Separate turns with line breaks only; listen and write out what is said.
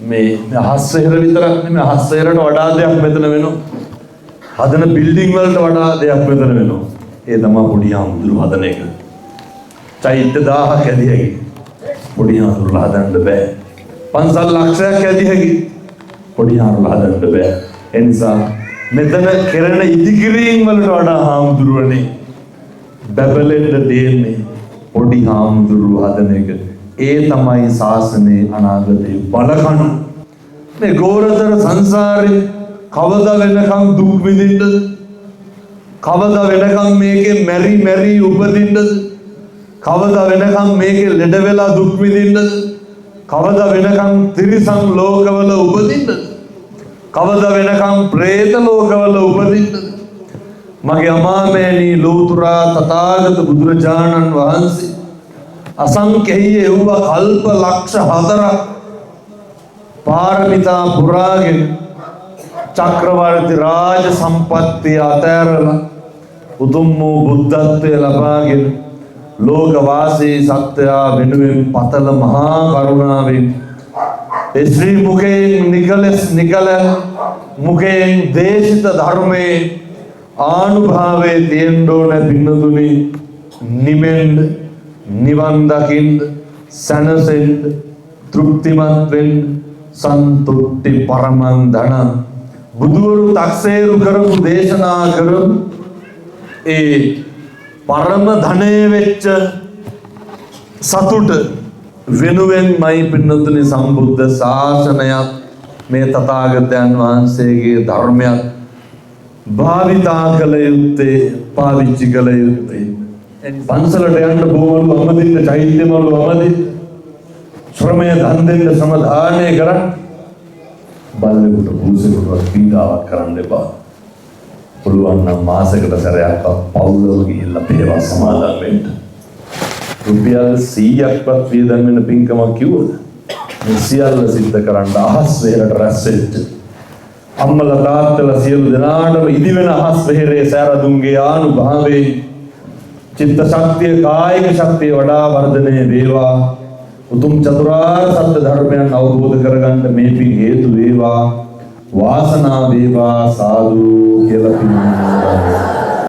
මේ අහස් වෙහෙර විතරක් නෙමෙයි අහස් වෙහෙරට වඩා දෙයක් මෙතන වෙනවා. හදන බිල්ඩින් වලට වඩා දෙයක් මෙතන වෙනවා. ඒ තමයි පොඩි ආමුදුරු හදන එක. චෛත්‍ය 1000ක් ඇදී හැකි. පොඩි ආමුදුරු හදන්න බෑ. පන්සල් ලක්ෂයක් ඇදී හැකි. පොඩි ආමුදුරු හදන්න බෑ. ඒ නිසා මෙතන කෙරෙන ඉදිකිරීම් වලට වඩා ආමුදුරුවනේ බබලෙන්න දෙන්නේ පොඩි ආමුදුරු හදන එක. ඒ තමයි ශාසනයේ අනාගතයේ බලකණු. මේ ගෝරතර සංසාරේ කවදා වෙනකම් දුක් විඳින්නද? කවදා වෙනකම් මේකේ මෙරි මෙරි උපදින්නද? කවදා වෙනකම් මේකේ ලෙඩ වෙලා දුක් විඳින්නද? කවදා වෙනකම් තිරිසන් ලෝකවල උපදින්නද? කවදා වෙනකම් പ്രേත ලෝකවල උපදින්නද? මගේ අමාමෑණී ලෝතුරා තථාගත බුදුරජාණන් වහන්සේ අසංඛේය වූ කල්ප ලක්ෂ 4ක් පාරමිතා පුරාගෙන චක්‍රවර්ති රාජ සම්පත්තිය අතෑරලා උතුම් වූ බුද්ධත්වය ලබාගෙන ලෝක වාසී සත්‍යයා වෙනුවෙන් පතල මහා කරුණාවෙන් ශ්‍රී මුඛයෙන් නිකල මුඛයෙන් දේශිත ධර්මයේ ආනුභාවයේ තියෙන්න ඕන පින්නතුනි. නිමෙන්න නිවන් දකින්න සනසෙන්න තෘප්තිමත් වෙන්න සන්තුට්ටි පරමං ධන බුදුවරු තක්සේරු කරපු දේශනා කරපු ඒ පරම ධනය වෙච්ච සතුට වෙනුවෙන්මයි පින්නතුනි සම්බුද්ධ ශාසනයක් මේ තථාගතයන් වහන්සේගේ ධර්මයක් භාවිතා කළ යුත්තේ පාවිච්චි කළ යුත්තේ. පන්සලට යන්න බොමලු අමදින්න චෛත්‍යමලු අමදින්න ශ්‍රමය දන් දෙන්න සමදානය කරන්න බල්ලෙකුට පූසෙකුට පීඩාවක් කරන්න එපා. පුළුවන් නම් මාසෙකට සැරයක් පවුලව ගිහිල්ලා පේවා සමාදන් වෙන්න. රුපියල් 100ක්වත් වියදම් වෙන පින්කමක් කිව්වද? මේ සියල්ල සිද්ධ කරන්න අහස් වෙහෙරට රැස් වෙච්ච අම්මලා තාත්තලා සියලු දෙනාටම ඉදිවෙන අහස් වෙහෙරේ සෑරදුන්ගේ ආනුභාවයෙන් චිත්ත ශක්තිය කායික ශක්තිය වඩා වර්ධනය වේවා. උතුම් චතුරාර්ය සත්‍ය ධර්මයන් අවබෝධ කරගන්න මේ පින් හේතු වේවා. වාසනාව වේවා. සාදු කියලා පින්නවා.